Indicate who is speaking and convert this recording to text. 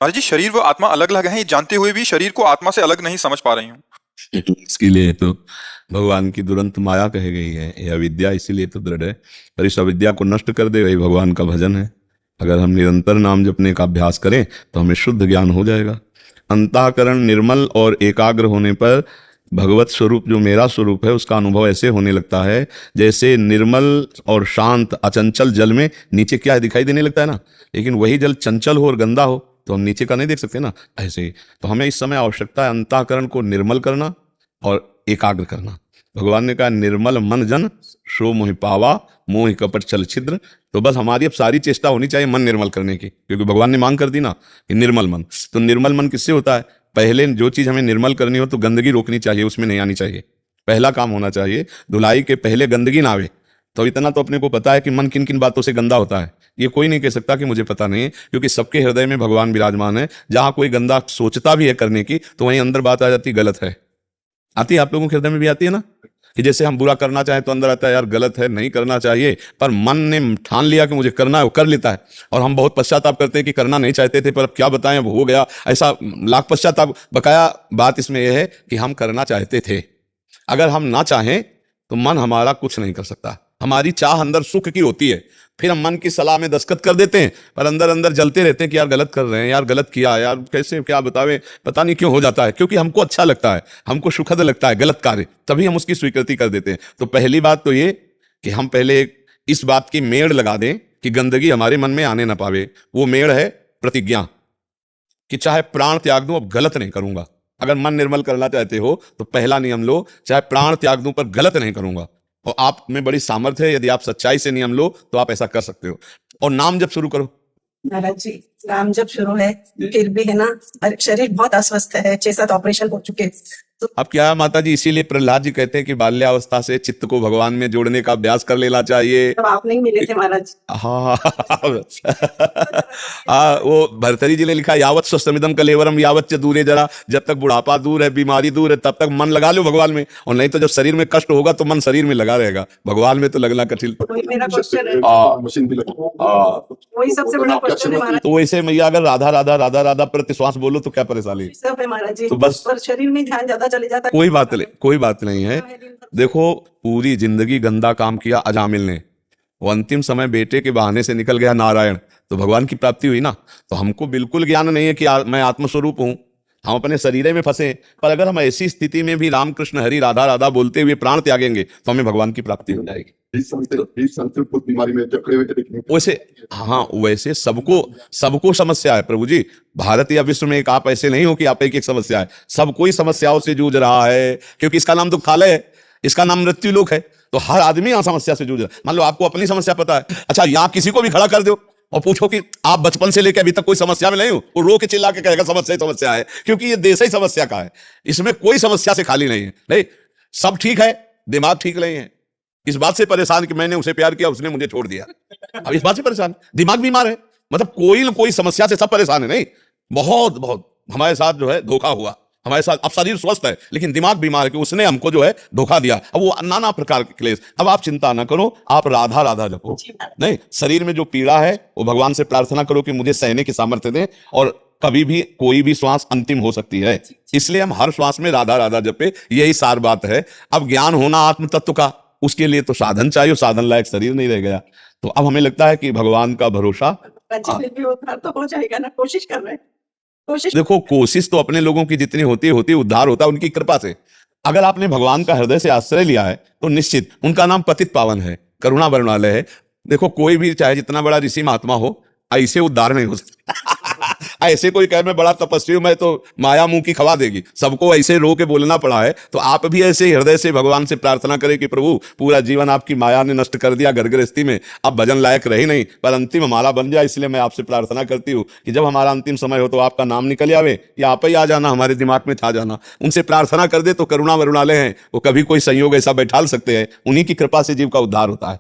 Speaker 1: महाराज जी, शरीर व आत्मा अलग अलग हैं, ये जानते हुए भी शरीर को आत्मा से अलग नहीं समझ पा रही हूँ।
Speaker 2: इसके लिए तो भगवान की दुरंत माया कही गई है। यह अविद्या इसीलिए तो दृढ़ है, पर इस अविद्या को नष्ट कर दे वही भगवान का भजन है। अगर हम निरंतर नाम जपने का अभ्यास करें तो हमें शुद्ध ज्ञान हो जाएगा। अंतःकरण निर्मल और एकाग्र होने पर भगवत स्वरूप जो मेरा स्वरूप है उसका अनुभव ऐसे होने लगता है जैसे निर्मल और शांत अचंचल जल में नीचे क्या दिखाई देने लगता है ना। लेकिन वही जल चंचल हो और गंदा हो तो हम नीचे का नहीं देख सकते ना। ऐसे ही तो हमें इस समय आवश्यकता है अंतःकरण को निर्मल करना और एकाग्र करना। भगवान ने कहा निर्मल मन जन सो मोहि पावा मोहि कपट चल छिद्र। तो बस हमारी अब सारी चेष्टा होनी चाहिए मन निर्मल करने की, क्योंकि भगवान ने मांग कर दी ना कि निर्मल मन। तो निर्मल मन किससे होता है? पहले जो चीज़ हमें निर्मल करनी हो तो गंदगी रोकनी चाहिए, उसमें नहीं आनी चाहिए। पहला काम होना चाहिए धुलाई के पहले गंदगी ना आवे। तो इतना तो अपने को पता है कि मन किन किन बातों से गंदा होता है। ये कोई नहीं कह सकता कि मुझे पता नहीं है, क्योंकि सबके हृदय में भगवान विराजमान है। जहां कोई गंदा सोचता भी है करने की तो वहीं अंदर बात आ जाती गलत है। आती है आप लोगों के हृदय में भी आती है ना, कि जैसे हम बुरा करना चाहें तो अंदर आता है यार गलत है, नहीं करना चाहिए, पर मन ने ठान लिया कि मुझे करना है, वो कर लेता है। और हम बहुत पश्चाताप करते हैं कि करना नहीं चाहते थे पर अब क्या बताएं, अब हो गया। ऐसा लाख पश्चाताप। बकाया बात इसमें यह है कि हम करना चाहते थे। अगर हम ना चाहें तो मन हमारा कुछ नहीं कर सकता। हमारी चाह अंदर सुख की होती है, फिर हम मन की सलाह में दस्तखत कर देते हैं, पर अंदर अंदर जलते रहते हैं कि यार गलत कर रहे हैं, यार गलत किया, यार कैसे क्या बतावे, पता नहीं क्यों हो जाता है। क्योंकि हमको अच्छा लगता है, हमको सुखद लगता है गलत कार्य, तभी हम उसकी स्वीकृति कर देते हैं। तो पहली बात तो ये कि हम पहले इस बात की मेड़ लगा दें कि गंदगी हमारे मन में आने ना पावे। वो मेड़ है प्रतिज्ञा, कि चाहे प्राण त्याग दूं अब गलत नहीं करूंगा। अगर मन निर्मल करना चाहते हो तो पहला नियम लो, चाहे प्राण त्याग दूं पर गलत नहीं करूंगा। और आप में बड़ी सामर्थ्य है, यदि आप सच्चाई से नियम लो तो आप ऐसा कर सकते हो। और नाम जब शुरू करो।
Speaker 3: महाराज जी, नाम जब शुरू है फिर भी है ना, शरीर बहुत अस्वस्थ है, 6-7 ऑपरेशन हो चुके। तो
Speaker 2: अब क्या है माता जी, इसीलिए प्रहलाद जी कहते हैं कि बाल्यावस्था से चित्त को भगवान में जोड़ने का अभ्यास कर लेना चाहिए।
Speaker 3: तब आप नहीं मिले थे महाराज।
Speaker 2: हाँ वो भरतरी जी ने लिखा यावत स्वस्तमिदम कलेवरम यावत च दूरे जरा। जब तक बुढ़ापा दूर है, बीमारी दूर है, तब तक मन लगा लो भगवान में। और नहीं तो जब शरीर में कष्ट होगा तो मन शरीर में लगा रहेगा, भगवान में तो लगना कठिन।
Speaker 3: वही मेरा क्वेश्चन है, वही सबसे बड़ा क्वेश्चन है महाराज।
Speaker 2: तो वैसे मैया अगर राधा राधा राधा राधा प्रति श्वास बोलो तो क्या परेशानी?
Speaker 3: सब है महाराज जी,
Speaker 2: तो बस
Speaker 3: पर शरीर में ध्यान ज्यादा चले जाता है।
Speaker 2: कोई बात नहीं, कोई बात नहीं है। देखो पूरी जिंदगी गंदा काम किया अजामिल ने, वो अंतिम समय बेटे के बहाने से निकल गया नारायण, तो भगवान की प्राप्ति हुई ना। तो हमको बिल्कुल ज्ञान नहीं है कि मैं आत्मस्वरूप हूं, हम अपने शरीर में फंसे। पर अगर हम ऐसी स्थिति में भी रामकृष्ण हरि राधा राधा बोलते हुए प्राण त्यागेंगे तो हमें भगवान की प्राप्ति हो जाएगी। वैसे हाँ, वैसे सबको समस्या है प्रभु जी। भारत या विश्व में एक आप ऐसे नहीं हो कि आप एक समस्या है, सब कोई समस्याओं से जूझ रहा है, क्योंकि इसका नाम दुखालय है, इसका नाम मृत्यु लोक है। तो हर आदमी यहाँ समस्या से जूझ रहा है। मान लो आपको अपनी समस्या पता है, अच्छा यहाँ किसी को भी खड़ा कर दो और पूछो कि आप बचपन से लेकर अभी तक कोई समस्या में नहीं हो, वो रो के चिल्ला के कहेगा समस्या ही समस्या है, क्योंकि ये देश ही समस्या का है। इसमें कोई समस्या से खाली नहीं है। नहीं, सब ठीक है, दिमाग ठीक नहीं है। इस बात से परेशान कि मैंने उसे प्यार किया, उसने मुझे छोड़ दिया। अब इस बात से परेशान, दिमाग बीमार है। मतलब कोई ना कोई समस्या से सब परेशान है। नहीं, बहुत बहुत हमारे साथ जो है धोखा हुआ, हमारे साथ। अब शरीर स्वस्थ है लेकिन दिमाग बीमार है कि उसने हमको जो है धोखा दिया। अब वो नाना प्रकार के क्लेश। अब आप चिंता ना करो, आप राधा राधा जपो। नहीं, शरीर में जो पीड़ा है वो भगवान से प्रार्थना करो कि मुझे सहने की सामर्थ्य दें। और कभी भी कोई भी श्वास अंतिम हो सकती है, इसलिए हम हर श्वास में राधा राधा जपे, यही सार बात है। अब ज्ञान होना आत्म तत्व का, उसके लिए तो साधन चाहिए, साधन लायक शरीर नहीं रह गया। तो अब हमें लगता है कि भगवान का भरोसा
Speaker 3: उद्धार तो हो जाएगा ना, कोशिश कर रहे हैं। कोशिश
Speaker 2: देखो, कोशिश तो अपने लोगों की जितनी होती है उद्धार होता है उनकी कृपा से। अगर आपने भगवान का हृदय से आश्रय लिया है तो निश्चित उनका नाम पतित पावन है, करुणा वर्णालय है। देखो कोई भी चाहे जितना बड़ा ऋषि महात्मा हो, ऐसे उद्धार नहीं हो सकता। ऐसे कोई कहे मैं बड़ा तपस्वी हूं, मैं तो माया मुंह की खवा देगी। सबको ऐसे रो के बोलना पड़ा है। तो आप भी ऐसे हृदय से भगवान से प्रार्थना करें कि प्रभु पूरा जीवन आपकी माया ने नष्ट कर दिया, घर गृहस्थी में अब भजन लायक रही नहीं, पर अंतिम हमारा बन जाए। इसलिए मैं आपसे प्रार्थना करती हूँ कि जब हमारा अंतिम समय हो तो आपका नाम निकल आवे, या आप ही आ जाना, हमारे दिमाग में था जाना। उनसे प्रार्थना कर दे तो करुणा वरुणालय हैं, वो कभी कोई संयोग ऐसा बैठाल सकते हैं, उन्हीं की कृपा से जीव का उद्धार होता है।